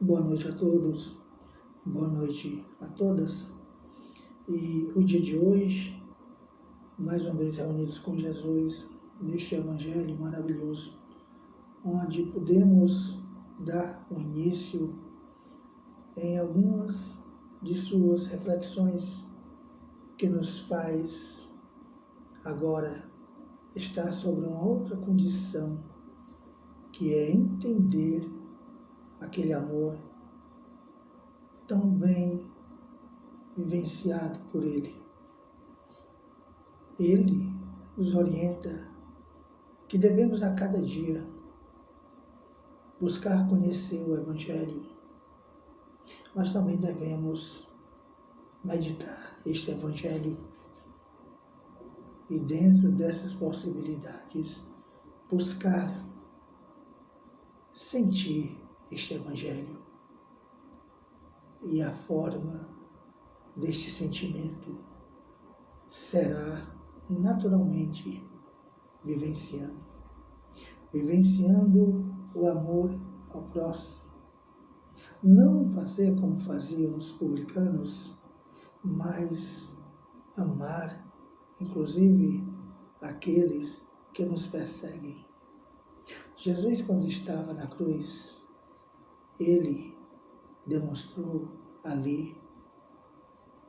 Boa noite a todos, boa noite a todas. E o dia de hoje, mais uma vez reunidos com Jesus, neste Evangelho maravilhoso, onde podemos dar o início em algumas de suas reflexões que nos faz agora estar sobre uma outra condição, que é entender aquele amor tão bem vivenciado por Ele. Ele nos orienta que devemos a cada dia buscar conhecer o Evangelho, mas também devemos meditar este Evangelho e dentro dessas possibilidades buscar sentir este Evangelho e a forma deste sentimento será naturalmente vivenciando o amor ao próximo. Não fazer como faziam os publicanos, mas amar, inclusive, aqueles que nos perseguem. Jesus, quando estava na cruz, ele demonstrou ali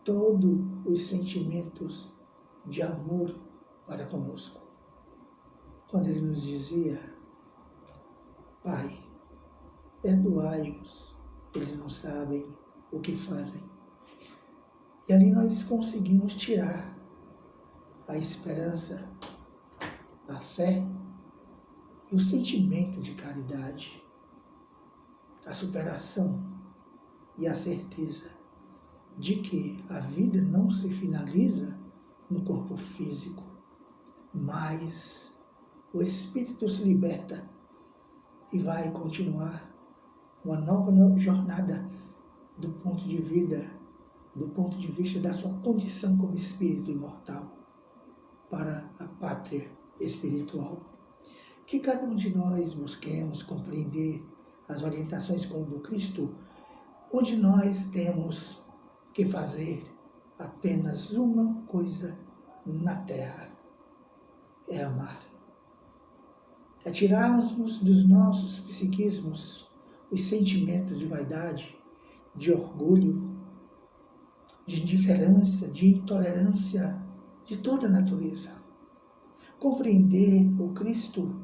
todos os sentimentos de amor para conosco. Quando ele nos dizia: Pai, perdoai-os, eles não sabem o que fazem. E ali nós conseguimos tirar a esperança, a fé e o sentimento de caridade, a superação e a certeza de que a vida não se finaliza no corpo físico, mas o espírito se liberta e vai continuar uma nova jornada do ponto de vista da sua condição como espírito imortal para a pátria espiritual. Que cada um de nós busquemos compreender as orientações do Cristo, onde nós temos que fazer apenas uma coisa na terra: é amar. É tirarmos dos nossos psiquismos os sentimentos de vaidade, de orgulho, de indiferença, de intolerância de toda a natureza. Compreender o Cristo,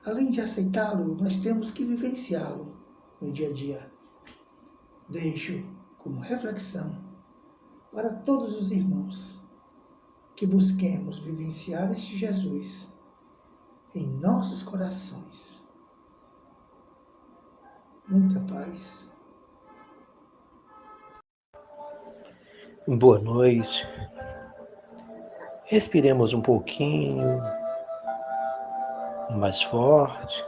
além de aceitá-lo, nós temos que vivenciá-lo no dia a dia. Deixo como reflexão para todos os irmãos que busquemos vivenciar este Jesus em nossos corações. Muita paz. Boa noite. Respiremos um pouquinho mais forte,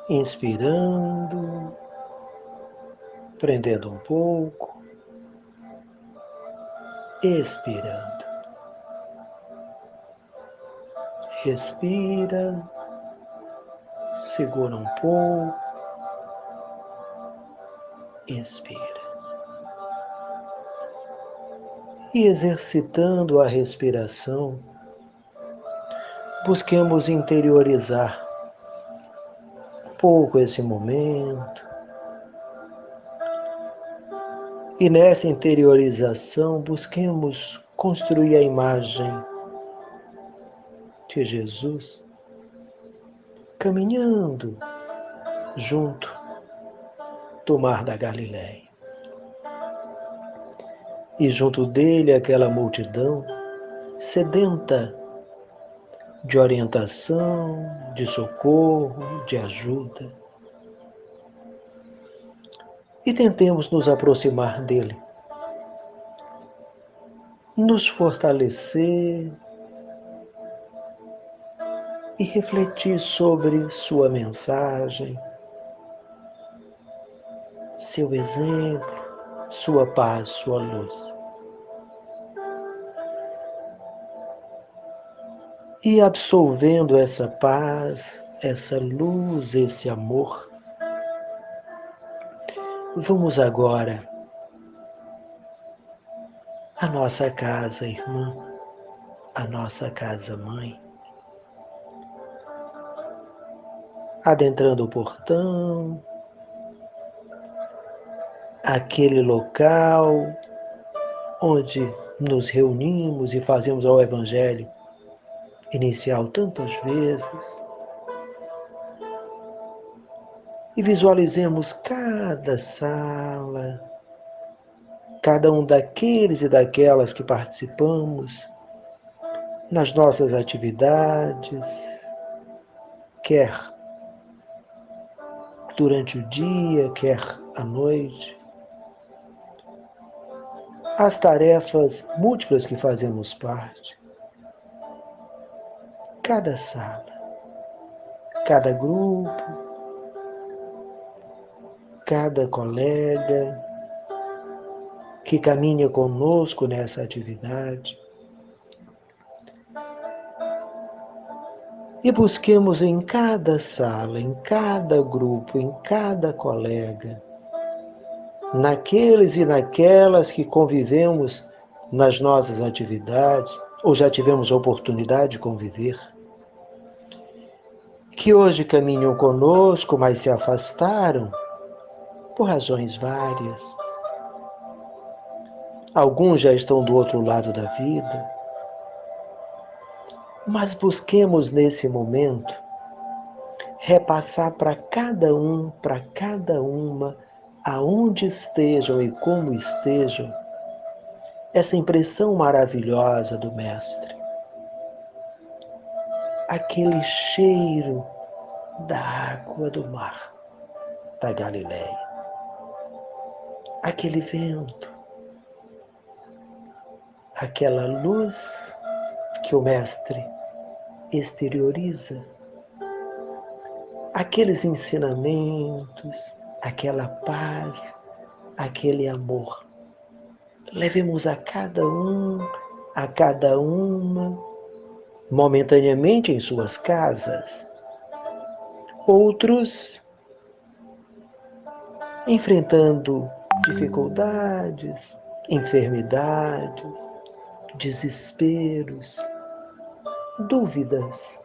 inspirando, prendendo um pouco, expirando. Respira, segura um pouco, expira. E exercitando a respiração, busquemos interiorizar um pouco esse momento. E nessa interiorização, busquemos construir a imagem de Jesus caminhando junto do mar da Galileia. E junto dele aquela multidão sedenta de orientação, de socorro, de ajuda. E tentemos nos aproximar dele, nos fortalecer e refletir sobre sua mensagem, seu exemplo, sua paz, sua luz. E absolvendo essa paz, essa luz, esse amor, Vamos agora à nossa casa, irmã, à nossa casa, mãe. Adentrando o portão, aquele local onde nos reunimos e fazemos o Evangelho inicial tantas vezes. E visualizemos cada sala, cada um daqueles e daquelas que participamos nas nossas atividades, quer durante o dia, quer à noite. As tarefas múltiplas que fazemos parte. Cada sala, cada grupo, cada colega que caminha conosco nessa atividade. E busquemos em cada sala, em cada grupo, em cada colega, naqueles e naquelas que convivemos nas nossas atividades, ou já tivemos a oportunidade de conviver, que hoje caminham conosco, mas se afastaram por razões várias. Alguns já estão do outro lado da vida, mas busquemos nesse momento repassar para cada um, para cada uma, aonde estejam e como estejam, essa impressão maravilhosa do Mestre. Aquele cheiro da água do mar da Galileia. Aquele vento, aquela luz que o Mestre exterioriza, aqueles ensinamentos, aquela paz, aquele amor. Levemos a cada um, a cada uma, momentaneamente em suas casas. Outros enfrentando dificuldades, enfermidades, desesperos, dúvidas.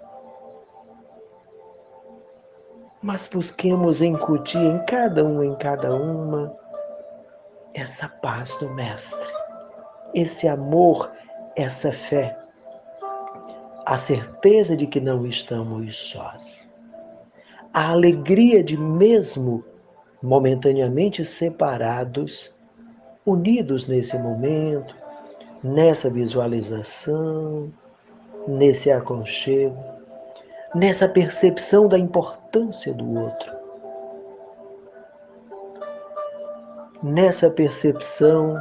Mas busquemos incutir em cada um, em cada uma, essa paz do Mestre, esse amor, essa fé, a certeza de que não estamos sós, a alegria de mesmo momentaneamente separados, unidos nesse momento, nessa visualização, nesse aconchego, nessa percepção da importância do outro, nessa percepção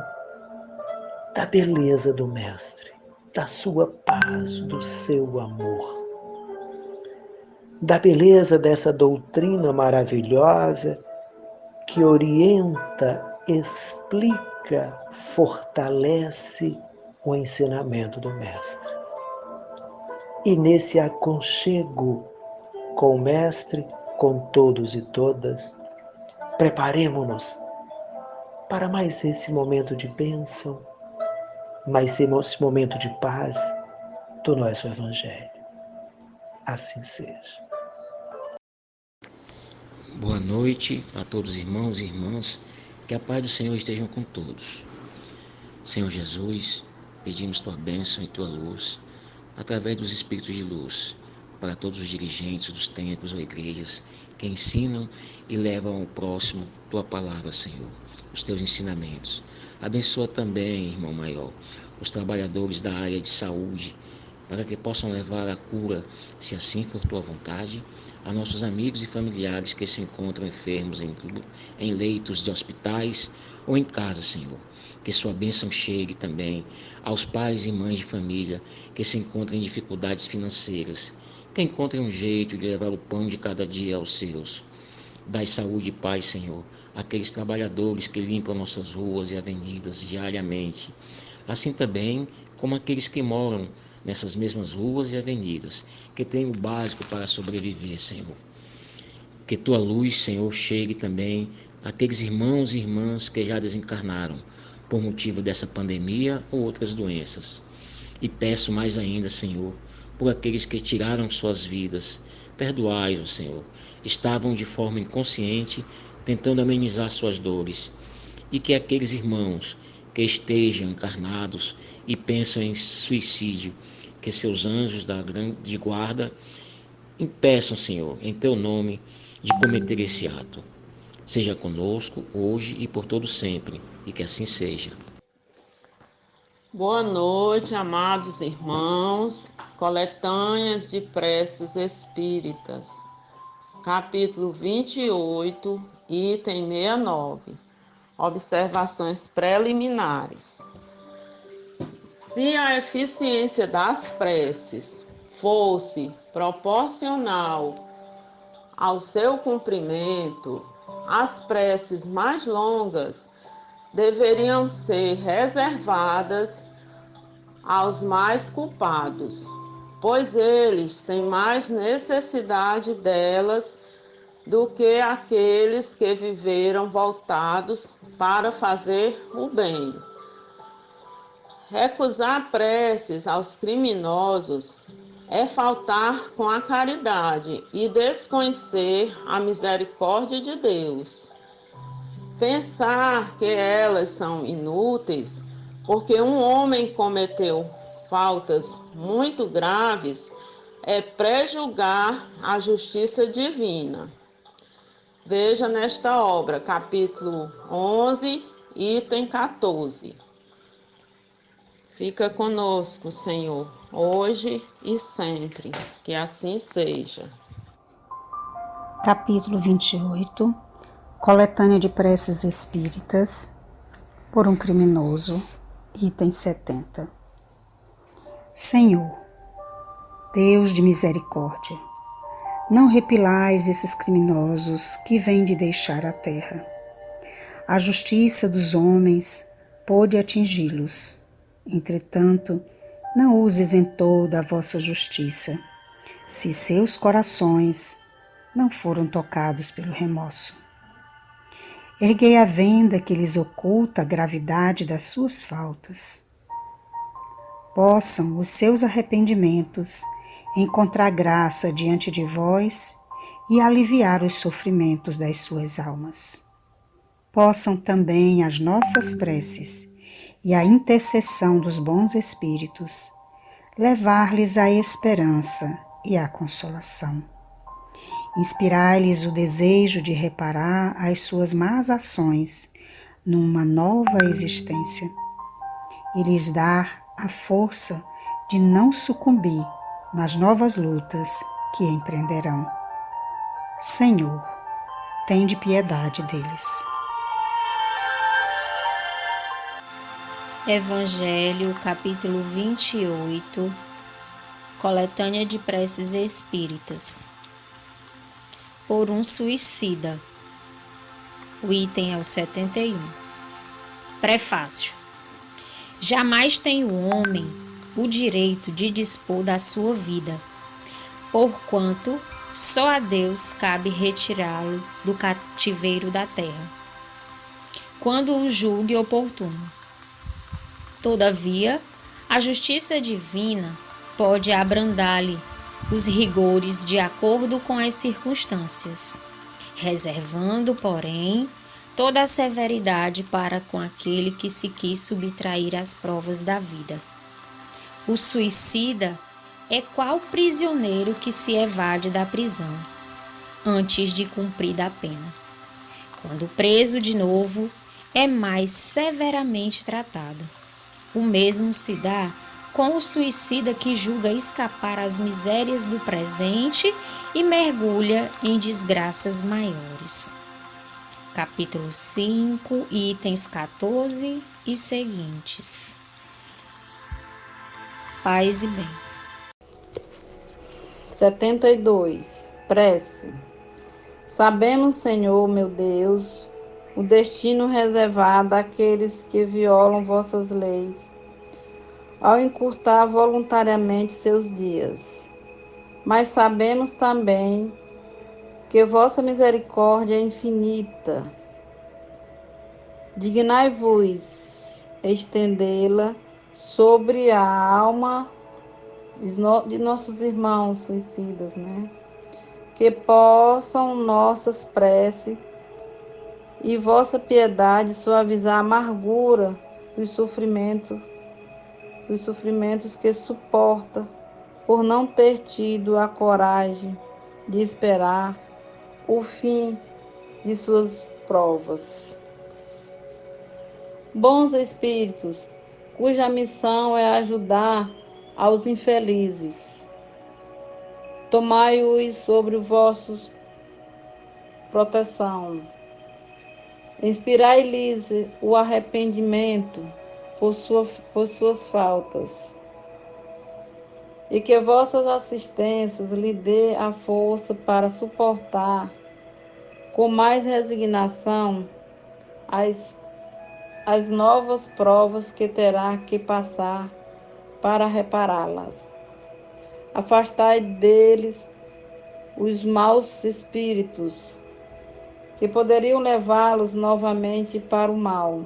da beleza do Mestre, da sua paz, do seu amor, da beleza dessa doutrina maravilhosa que orienta, explica, fortalece o ensinamento do Mestre. E nesse aconchego com o Mestre, com todos e todas, preparemo-nos para mais esse momento de bênção, mais esse momento de paz do nosso Evangelho. Assim seja. Boa noite a todos os irmãos e irmãs, que a paz do Senhor esteja com todos. Senhor Jesus, pedimos Tua bênção e Tua luz, através dos Espíritos de luz, para todos os dirigentes dos templos ou igrejas que ensinam e levam ao próximo Tua palavra, Senhor, os Teus ensinamentos. Abençoa também, irmão maior, os trabalhadores da área de saúde, para que possam levar a cura, se assim for Tua vontade, a nossos amigos e familiares que se encontram enfermos em leitos de hospitais ou em casa, Senhor. Que Sua bênção chegue também aos pais e mães de família que se encontram em dificuldades financeiras, que encontrem um jeito de levar o pão de cada dia aos seus. Dai saúde e paz, Senhor, àqueles trabalhadores que limpam nossas ruas e avenidas diariamente, assim também como aqueles que moram nessas mesmas ruas e avenidas, que têm o básico para sobreviver, Senhor. Que Tua luz, Senhor, chegue também aqueles irmãos e irmãs que já desencarnaram por motivo dessa pandemia ou outras doenças. E peço mais ainda, Senhor, por aqueles que tiraram suas vidas. Perdoai-os, Senhor. Estavam de forma inconsciente tentando amenizar suas dores. E que aqueles irmãos que estejam encarnados e pensam em suicídio, que seus anjos da grande guarda impeçam, Senhor, em teu nome, de cometer esse ato. Seja conosco hoje e por todo sempre, e que assim seja. Boa noite, amados irmãos. Coletâneas de preces espíritas. Capítulo 28, item 69. Observações preliminares. Se a eficiência das preces fosse proporcional ao seu cumprimento, as preces mais longas deveriam ser reservadas aos mais culpados, pois eles têm mais necessidade delas do que aqueles que viveram voltados para fazer o bem. Recusar preces aos criminosos é faltar com a caridade e desconhecer a misericórdia de Deus. Pensar que elas são inúteis porque um homem cometeu faltas muito graves é prejulgar a justiça divina. Veja nesta obra, capítulo 11, item 14. Fica conosco, Senhor, hoje e sempre, que assim seja. Capítulo 28. Coletânea de preces espíritas por um criminoso, item 70. Senhor, Deus de misericórdia, não repilais esses criminosos que vêm de deixar a terra. A justiça dos homens pôde atingi-los. Entretanto, não uses em toda a vossa justiça, se seus corações não foram tocados pelo remorso. Erguei a venda que lhes oculta a gravidade das suas faltas. Possam os seus arrependimentos encontrar graça diante de vós e aliviar os sofrimentos das suas almas. Possam também as nossas preces e a intercessão dos bons espíritos levar-lhes a esperança e a consolação. Inspirai-lhes o desejo de reparar as suas más ações numa nova existência e lhes dar a força de não sucumbir nas novas lutas que empreenderão. Senhor, tende piedade deles. Evangelho, capítulo 28, Coletânea de preces espíritas. Por um suicida. O item é o 71. Prefácio. Jamais tem o homem o direito de dispor da sua vida, porquanto só a Deus cabe retirá-lo do cativeiro da terra, quando o julgue oportuno. Todavia, a justiça divina pode abrandar-lhe os rigores de acordo com as circunstâncias, reservando, porém, toda a severidade para com aquele que se quis subtrair às provas da vida. O suicida é qual prisioneiro que se evade da prisão, antes de cumprida a pena. Quando preso de novo, é mais severamente tratado. O mesmo se dá com o suicida que julga escapar às misérias do presente e mergulha em desgraças maiores. Capítulo 5, itens 14 e seguintes. Paz e bem. 72. Prece. Sabemos, Senhor, meu Deus, o destino reservado àqueles que violam vossas leis, ao encurtar voluntariamente seus dias. Mas sabemos também que vossa misericórdia é infinita Dignai-vos estendê-la sobre a alma de nossos irmãos suicidas, né? Que possam nossas preces e vossa piedade suavizar a amargura dos sofrimentos que suporta por não ter tido a coragem de esperar o fim de suas provas. Bons espíritos, cuja missão é ajudar aos infelizes, tomai-os sobre vossos proteção. Inspirai-lhes o arrependimento por suas faltas, e que vossas assistências lhe dê a força para suportar com mais resignação as novas provas que terá que passar para repará-las. Afastai deles os maus espíritos que poderiam levá-los novamente para o mal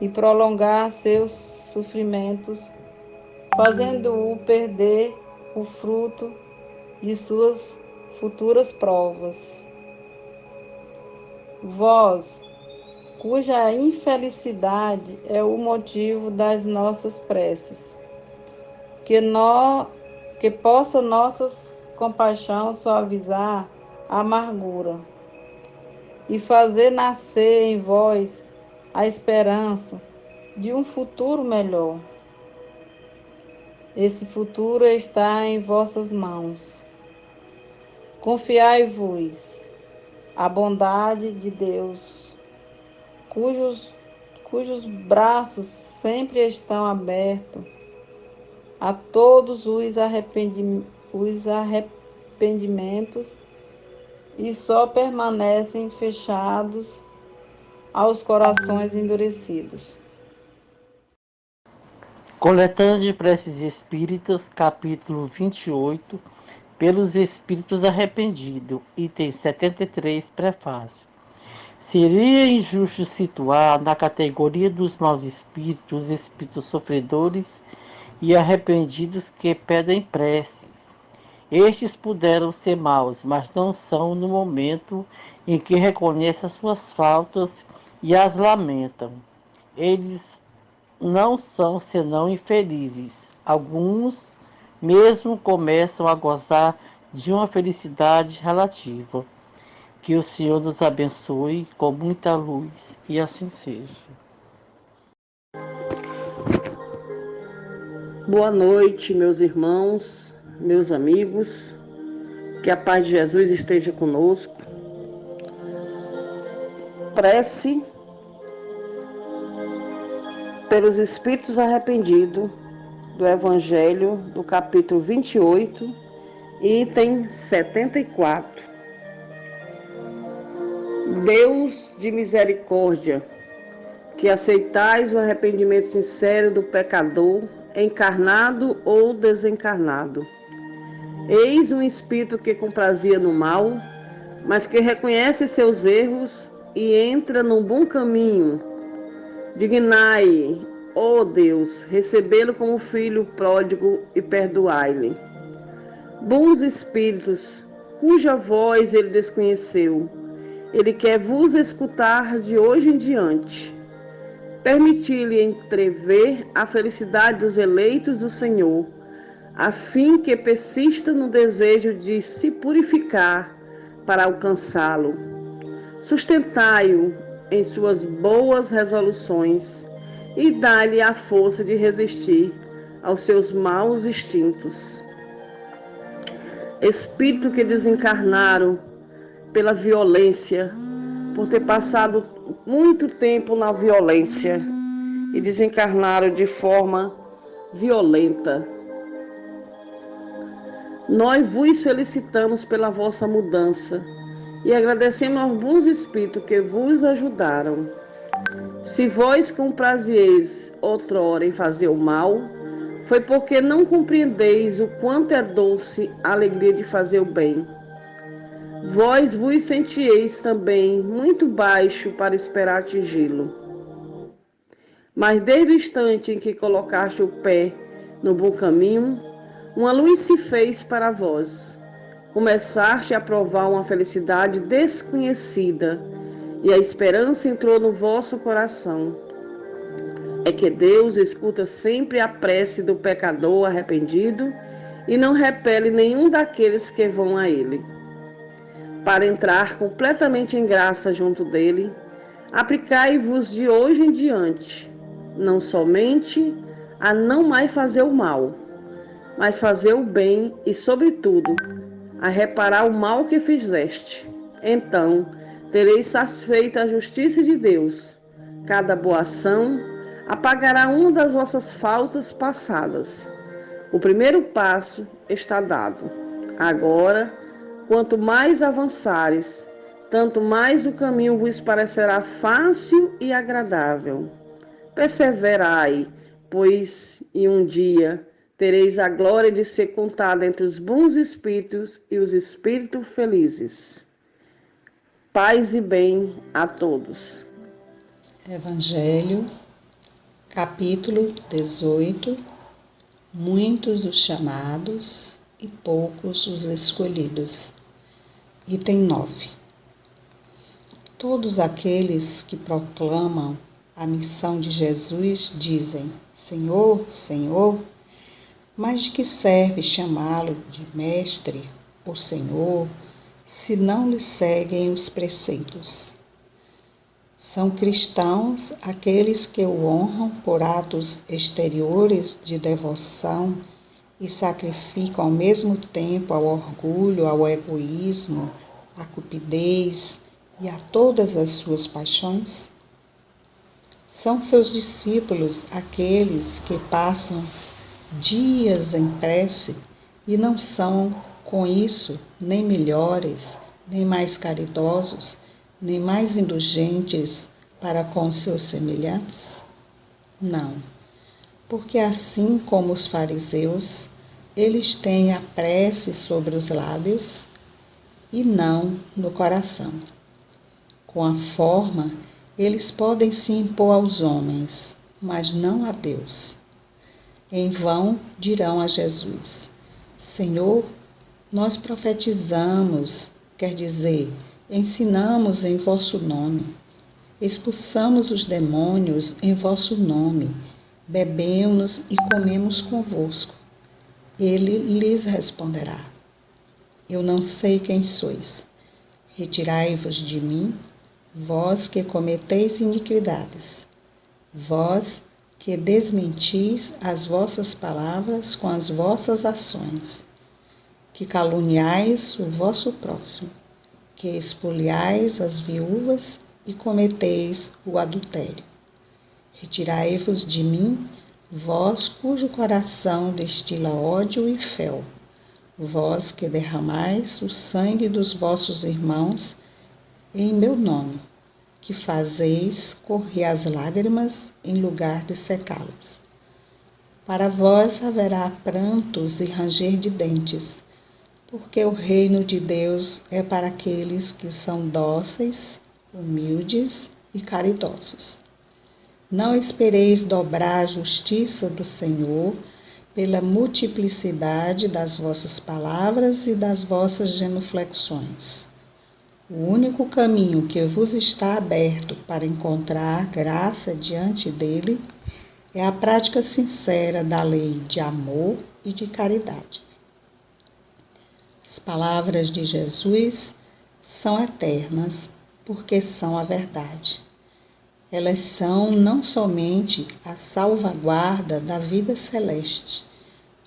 e prolongar seus sofrimentos, fazendo-o perder o fruto de suas futuras provas. Vós, cuja infelicidade é o motivo das nossas preces, que possa nossa compaixão suavizar a amargura e fazer nascer em vós a esperança de um futuro melhor. Esse futuro está em vossas mãos. Confiai-vos à bondade de Deus, cujos braços sempre estão abertos a todos os arrependimentos e só permanecem fechados aos corações endurecidos. Coletânea de Preces Espíritas, capítulo 28, pelos Espíritos Arrependidos, item 73, prefácio. Seria injusto situar na categoria dos maus espíritos os espíritos sofredores e arrependidos que pedem prece. Estes puderam ser maus, mas não são no momento em que reconhecem as suas faltas e as lamentam. Eles não são senão infelizes. Alguns mesmo começam a gozar de uma felicidade relativa. Que o Senhor nos abençoe com muita luz e assim seja. Boa noite, meus irmãos, meus amigos. Que a paz de Jesus esteja conosco. Prece pelos espíritos arrependidos do Evangelho, do capítulo 28, item 74. Deus de misericórdia, que aceitais o arrependimento sincero do pecador, encarnado ou desencarnado. Eis um espírito que comprazia no mal, mas que reconhece seus erros e entra num bom caminho. Dignai, ó Deus, recebê-lo como filho pródigo e perdoai-lhe. Bons espíritos, cuja voz ele desconheceu, ele quer vos escutar de hoje em diante. Permiti-lhe entrever a felicidade dos eleitos do Senhor, a fim que persista no desejo de se purificar para alcançá-lo. Sustentai-o em suas boas resoluções e dai-lhe a força de resistir aos seus maus instintos. Espírito que desencarnaram pela violência, por ter passado muito tempo na violência e desencarnaram de forma violenta. Nós vos felicitamos pela vossa mudança e agradecemos aos bons espíritos que vos ajudaram. Se vós comprazieis outrora em fazer o mal, foi porque não compreendeis o quanto é doce a alegria de fazer o bem. vós vos sentieis também muito baixo para esperar atingi-lo. Mas desde o instante em que colocaste o pé no bom caminho, uma luz se fez para vós. Começaste a provar uma felicidade desconhecida e a esperança entrou no vosso coração. É que Deus escuta sempre a prece do pecador arrependido e não repele nenhum daqueles que vão a Ele. Para entrar completamente em graça junto dele, aplicai-vos de hoje em diante, não somente a não mais fazer o mal, mas fazer o bem e, sobretudo, a reparar o mal que fizeste. Então, tereis satisfeita a justiça de Deus. Cada boa ação apagará uma das vossas faltas passadas. O primeiro passo está dado. Agora, quanto mais avançares, tanto mais o caminho vos parecerá fácil e agradável. Perseverai, pois, e um dia tereis a glória de ser contada entre os bons espíritos e os espíritos felizes. Paz e bem a todos. Evangelho, capítulo 18. Muitos os chamados e poucos os escolhidos. Item 9. Todos aqueles que proclamam a missão de Jesus dizem: Senhor, Senhor, mas de que serve chamá-lo de mestre ou senhor, se não lhe seguem os preceitos? São cristãos aqueles que o honram por atos exteriores de devoção e sacrificam ao mesmo tempo ao orgulho, ao egoísmo, à cupidez e a todas as suas paixões? São seus discípulos aqueles que passam dias em prece e não são, com isso, nem melhores, nem mais caridosos, nem mais indulgentes para com seus semelhantes? Não, porque assim como os fariseus, eles têm a prece sobre os lábios e não no coração. Com a forma, eles podem se impor aos homens, mas não a Deus. Em vão dirão a Jesus: Senhor, nós profetizamos, quer dizer, ensinamos em vosso nome, expulsamos os demônios em vosso nome, bebemos e comemos convosco. Ele lhes responderá: Eu não sei quem sois. Retirai-vos de mim, vós que cometeis iniquidades, vós que desmentis as vossas palavras com as vossas ações, que caluniais o vosso próximo, que espoliais as viúvas e cometeis o adultério. Retirai-vos de mim, vós cujo coração destila ódio e fel, vós que derramais o sangue dos vossos irmãos em meu nome, que fazeis correr as lágrimas em lugar de secá-las. Para vós haverá prantos e ranger de dentes, porque o reino de Deus é para aqueles que são dóceis, humildes e caridosos. Não espereis dobrar a justiça do Senhor pela multiplicidade das vossas palavras e das vossas genuflexões. O único caminho que vos está aberto para encontrar graça diante dele é a prática sincera da lei de amor e de caridade. As palavras de Jesus são eternas porque são a verdade. Elas são não somente a salvaguarda da vida celeste,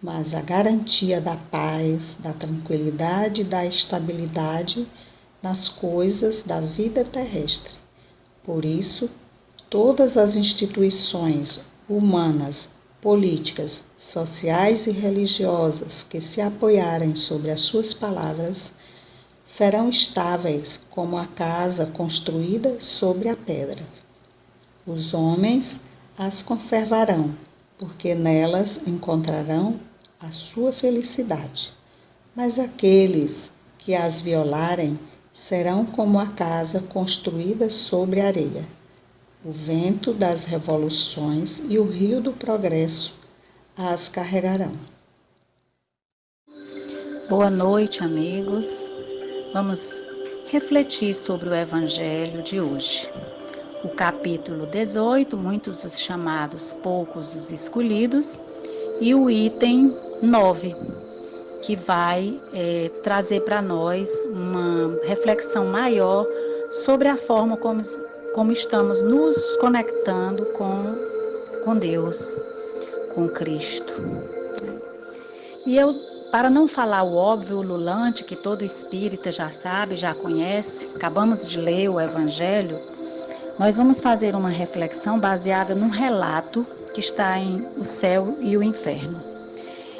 mas a garantia da paz, da tranquilidade e da estabilidade nas coisas da vida terrestre. Por isso, todas as instituições humanas, políticas, sociais e religiosas que se apoiarem sobre as suas palavras serão estáveis como a casa construída sobre a pedra. Os homens as conservarão, porque nelas encontrarão a sua felicidade. Mas aqueles que que as violarem serão como a casa construída sobre areia. O vento das revoluções e o rio do progresso as carregarão. Boa noite, amigos. Vamos refletir sobre o Evangelho de hoje. O capítulo 18, muitos os chamados, poucos os escolhidos, e o item 9, que vai trazer para nós uma reflexão maior sobre a forma como estamos nos conectando com Deus, com Cristo. E para não falar o óbvio, o ululante, que todo espírita já sabe, já conhece, acabamos de ler o Evangelho, nós vamos fazer uma reflexão baseada num relato que está em O Céu e o Inferno.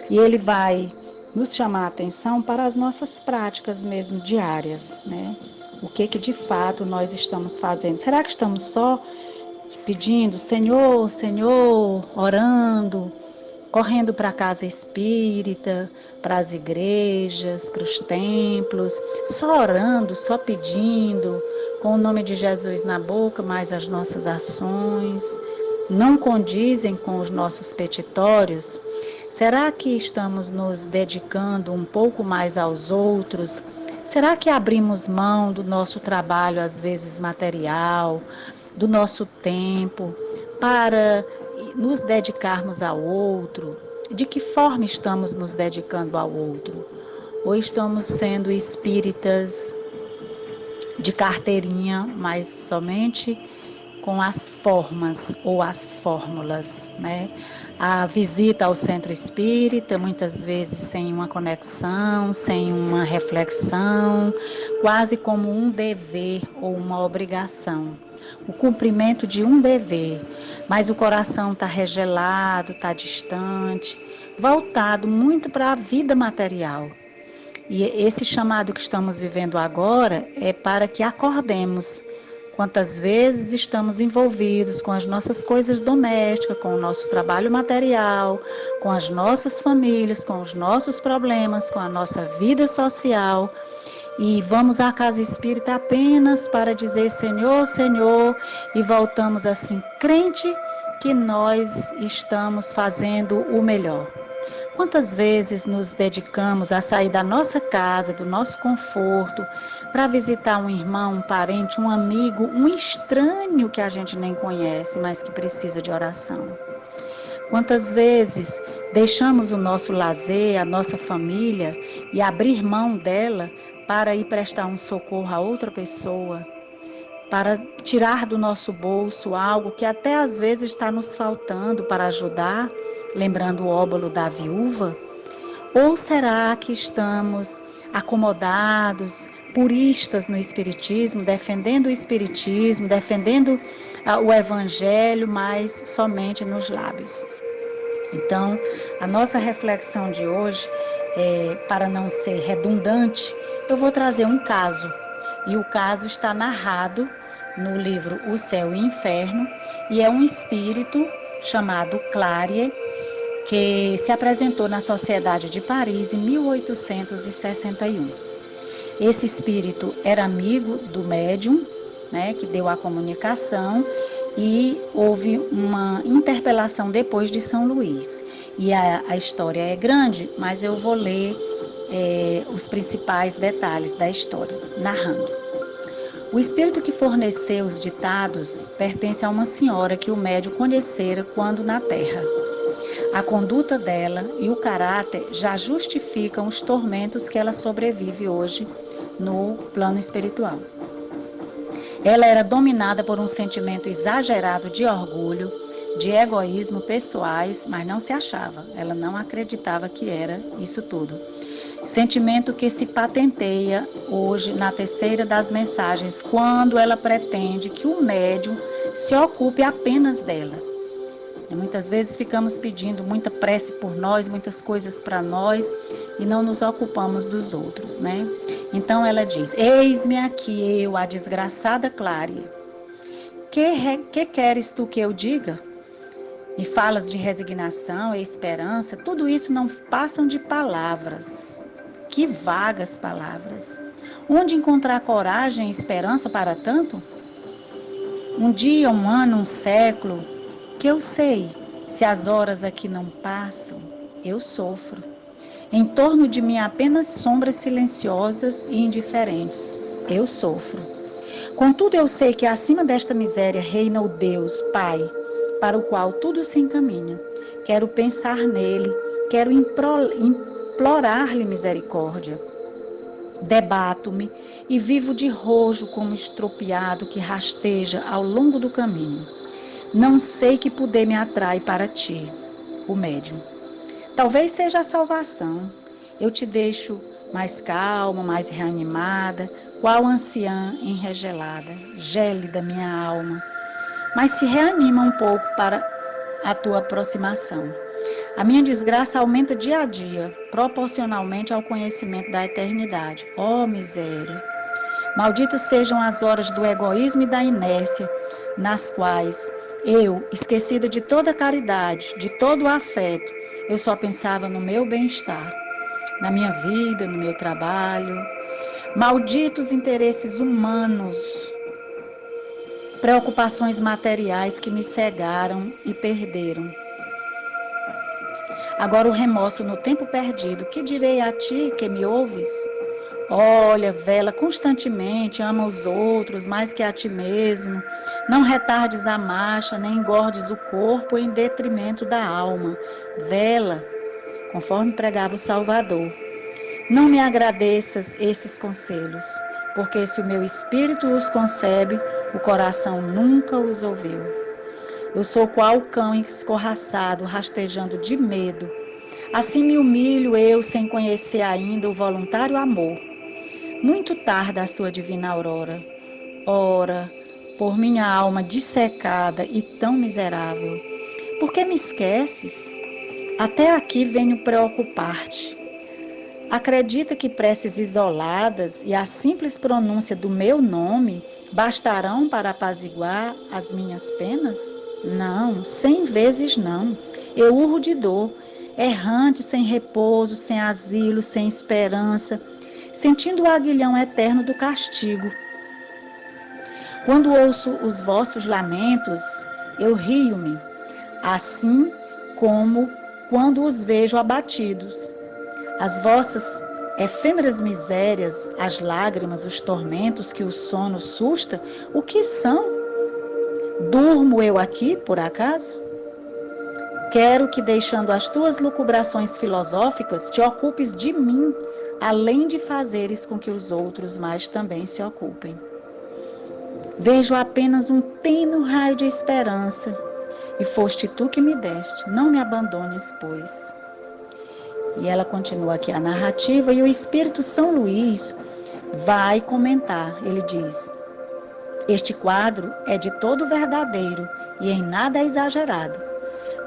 E ele vai nos chamar a atenção para as nossas práticas mesmo diárias, né? O que de fato nós estamos fazendo? Será que estamos só pedindo, Senhor, Senhor, orando, correndo para a casa espírita, para as igrejas, para os templos, só orando, só pedindo, com o nome de Jesus na boca, mas as nossas ações não condizem com os nossos petitórios? Será que estamos nos dedicando um pouco mais aos outros? Será que abrimos mão do nosso trabalho, às vezes material, do nosso tempo, para nos dedicarmos ao outro? De que forma estamos nos dedicando ao outro? Ou estamos sendo espíritas de carteirinha, mas somente com as formas ou as fórmulas, né? A visita ao centro espírita, muitas vezes sem uma conexão, sem uma reflexão, quase como um dever ou uma obrigação. O cumprimento de um dever, mas o coração está regelado, está distante, voltado muito para a vida material. E esse chamado que estamos vivendo agora é para que acordemos. Quantas vezes estamos envolvidos com as nossas coisas domésticas, com o nosso trabalho material, com as nossas famílias, com os nossos problemas, com a nossa vida social, e vamos à casa espírita apenas para dizer Senhor, Senhor, e voltamos assim, crente que nós estamos fazendo o melhor. Quantas vezes nos dedicamos a sair da nossa casa, do nosso conforto, para visitar um irmão, um parente, um amigo, um estranho que a gente nem conhece, mas que precisa de oração? Quantas vezes deixamos o nosso lazer, a nossa família, e abrir mão dela para ir prestar um socorro a outra pessoa, para tirar do nosso bolso algo que até às vezes está nos faltando para ajudar, lembrando o óbolo da viúva? Ou será que estamos acomodados, puristas no Espiritismo, defendendo o Espiritismo, defendendo o Evangelho, mas somente nos lábios? Então, a nossa reflexão de hoje, para não ser redundante, eu vou trazer um caso. E o caso está narrado no livro O Céu e o Inferno, e é um espírito chamado Clarie, que se apresentou na Sociedade de Paris em 1861. Esse espírito era amigo do médium, né, que deu a comunicação, e houve uma interpelação depois de São Luís. E a história é grande, mas eu vou ler os principais detalhes da história, narrando. O espírito que forneceu os ditados pertence a uma senhora que o médium conhecera quando na Terra. A conduta dela e o caráter já justificam os tormentos que ela sobrevive hoje no plano espiritual. Ela era dominada por um sentimento exagerado de orgulho, de egoísmo pessoais, mas não se achava. Ela não acreditava que era isso tudo. Sentimento que se patenteia hoje na terceira das mensagens, quando ela pretende que o médium se ocupe apenas dela. E muitas vezes ficamos pedindo muita prece por nós, muitas coisas para nós, e não nos ocupamos dos outros, né? Então ela diz: eis-me aqui eu, a desgraçada Clarie. Que queres tu que eu diga? Me falas de resignação e esperança, tudo isso não passam de palavras. Que vagas palavras! Onde encontrar coragem e esperança para tanto? Um dia, um ano, um século, que eu sei, se as horas aqui não passam, eu sofro. Em torno de mim apenas sombras silenciosas e indiferentes, eu sofro. Contudo, eu sei que acima desta miséria reina o Deus, Pai, para o qual tudo se encaminha. Quero pensar nele, quero implorar-lhe misericórdia. Debato-me e vivo de rojo como estropiado que rasteja ao longo do caminho. Não sei que poder me atrai para ti, o médium. Talvez seja a salvação. Eu te deixo mais calma, mais reanimada, qual anciã enregelada, gélida minha alma. Mas se reanima um pouco para a tua aproximação. A minha desgraça aumenta dia a dia, proporcionalmente ao conhecimento da eternidade. Oh, miséria! Malditas sejam as horas do egoísmo e da inércia, nas quais eu, esquecida de toda a caridade, de todo o afeto, eu só pensava no meu bem-estar, na minha vida, no meu trabalho. Malditos interesses humanos, preocupações materiais que me cegaram e perderam. Agora o remorso no tempo perdido, que direi a ti que me ouves? Olha, vela constantemente, ama os outros mais que a ti mesmo. Não retardes a marcha, nem engordes o corpo em detrimento da alma. Vela, conforme pregava o Salvador. Não me agradeças esses conselhos, porque se o meu espírito os concebe, o coração nunca os ouviu. Eu sou qual cão escorraçado, rastejando de medo. Assim me humilho eu, sem conhecer ainda o voluntário amor. Muito tarda a sua divina aurora. Ora, por minha alma dissecada e tão miserável, por que me esqueces? Até aqui venho preocupar-te. Acredita que preces isoladas e a simples pronúncia do meu nome bastarão para apaziguar as minhas penas? Não, 100 vezes não. Eu urro de dor, errante, sem repouso, sem asilo, sem esperança, sentindo o aguilhão eterno do castigo. Quando ouço os vossos lamentos, eu rio-me, assim como quando os vejo abatidos. As vossas efêmeras misérias, as lágrimas, os tormentos que o sono susta, o que são? Durmo eu aqui, por acaso? Quero que, deixando as tuas lucubrações filosóficas, te ocupes de mim, além de fazeres com que os outros mais também se ocupem. Vejo apenas um tênue raio de esperança, e foste tu que me deste, não me abandones, pois. E ela continua aqui a narrativa, e o Espírito São Luís vai comentar. Ele diz: este quadro é de todo verdadeiro e em nada é exagerado.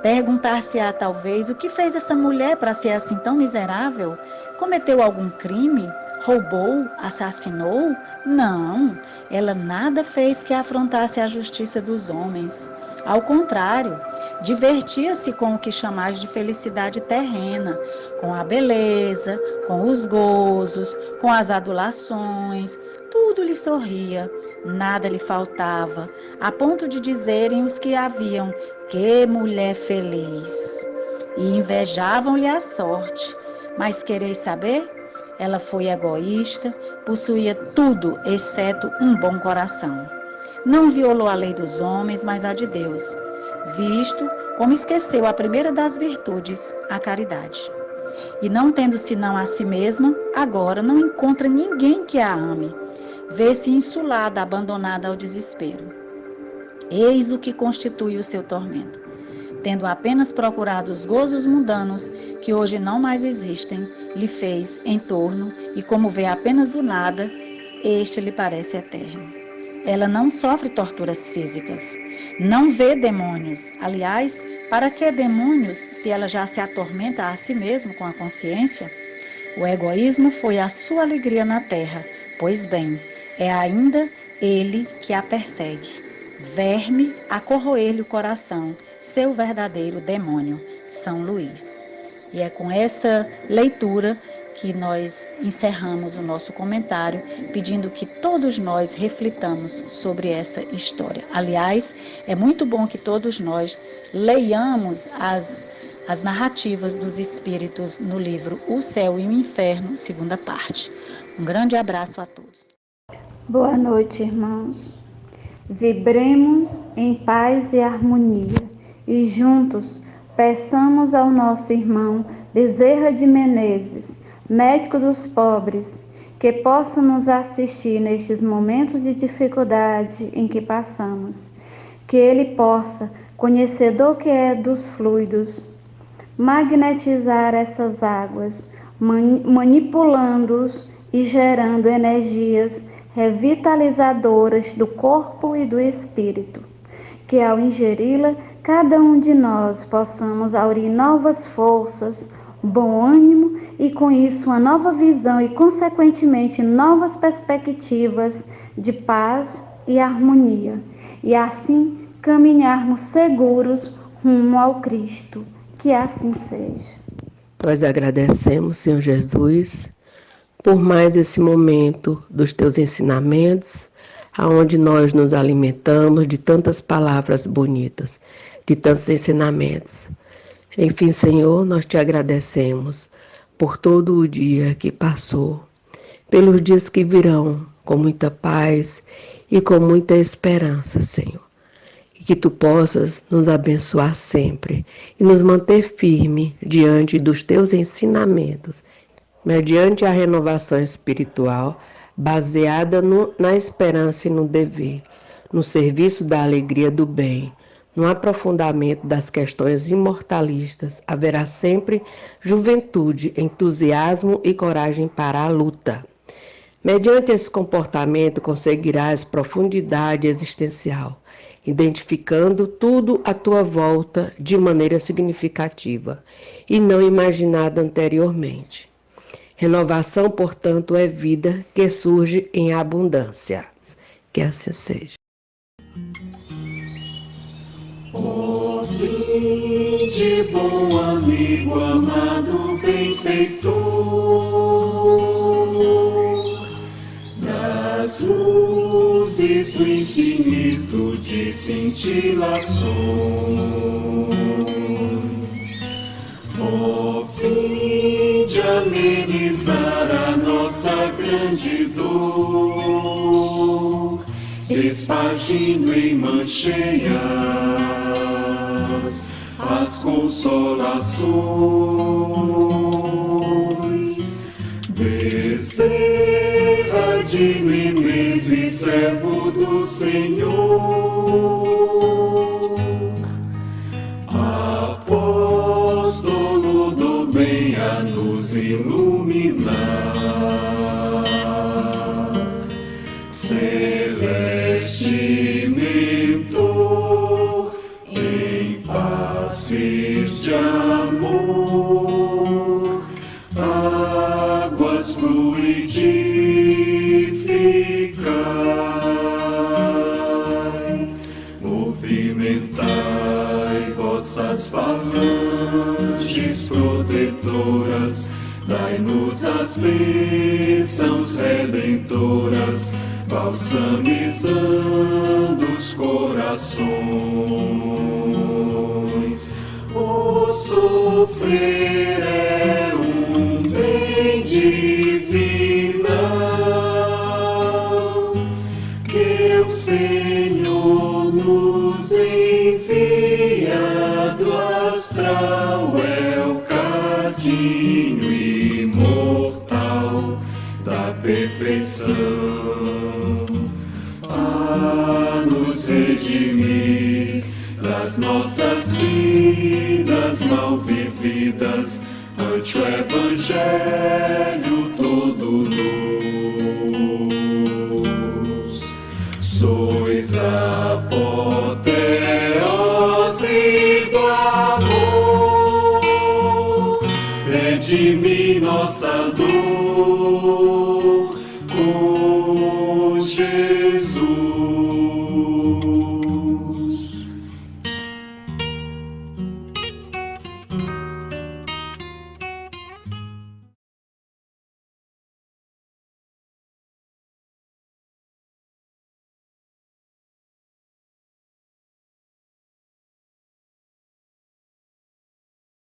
Perguntar-se-á talvez o que fez essa mulher para ser assim tão miserável? Cometeu algum crime? Roubou? Assassinou? Não, ela nada fez que afrontasse a justiça dos homens. Ao contrário, divertia-se com o que chamais de felicidade terrena, com a beleza, com os gozos, com as adulações. Tudo lhe sorria, nada lhe faltava, a ponto de dizerem os que a viam: que mulher feliz! E invejavam-lhe a sorte. Mas quereis saber? Ela foi egoísta, possuía tudo exceto um bom coração. Não violou a lei dos homens, mas a de Deus, visto como esqueceu a primeira das virtudes, a caridade. E não tendo senão a si mesma, agora não encontra ninguém que a ame. Vê-se insulada, abandonada ao desespero. Eis o que constitui o seu tormento. Tendo apenas procurado os gozos mundanos, que hoje não mais existem, lhe fez em torno, e como vê apenas o nada, este lhe parece eterno. Ela não sofre torturas físicas, não vê demônios. Aliás, para que demônios, se ela já se atormenta a si mesma com a consciência? O egoísmo foi a sua alegria na terra, pois bem, é ainda ele que a persegue. Verme a corroer-lhe o coração, seu verdadeiro demônio, São Luís. E é com essa leitura que nós encerramos o nosso comentário pedindo que todos nós reflitamos sobre essa história. Aliás, é muito bom que todos nós leiamos as narrativas dos Espíritos no livro O Céu e o Inferno, segunda parte. Um grande abraço a todos. Boa noite, irmãos. Vibremos em paz e harmonia e juntos peçamos ao nosso irmão Bezerra de Menezes, médico dos pobres, que possa nos assistir nestes momentos de dificuldade em que passamos, que ele possa, conhecedor que é dos fluidos, magnetizar essas águas, manipulando-os e gerando energias revitalizadoras do corpo e do espírito, que ao ingeri-la, cada um de nós possamos aurir novas forças, bom ânimo e com isso uma nova visão e consequentemente novas perspectivas de paz e harmonia, e assim caminharmos seguros rumo ao Cristo. Que assim seja. Nós agradecemos, Senhor Jesus, por mais esse momento dos teus ensinamentos, aonde nós nos alimentamos de tantas palavras bonitas, de tantos ensinamentos. Enfim, Senhor, nós te agradecemos por todo o dia que passou, pelos dias que virão, com muita paz e com muita esperança, Senhor. E que tu possas nos abençoar sempre e nos manter firme diante dos teus ensinamentos, mediante a renovação espiritual, baseada na esperança e no dever, no serviço da alegria do bem, no aprofundamento das questões imortalistas, haverá sempre juventude, entusiasmo e coragem para a luta. Mediante esse comportamento, conseguirás profundidade existencial, identificando tudo à tua volta de maneira significativa e não imaginada anteriormente. Renovação, portanto, é vida que surge em abundância. Que assim seja. Ó vinde, bom amigo, amado benfeitor, das luzes do infinito de cintilações. Ó vinde amenizar a nossa grande dor, espargindo em mãos cheias as consolações. Bezerra de Menezes, servo do Senhor, apóstolo do bem a nos iluminar, celeste mentor, em passes de amor, águas fluidificai, movimentai vossas falanges protetoras, dai-nos as bênçãos redentoras, balsamizando os corações. O sofrer é um bem divinal, que o Senhor nos envia do astral, é o cadinho imortal da perfeição, a nos redimir das nossas vidas mal vividas ante o Evangelho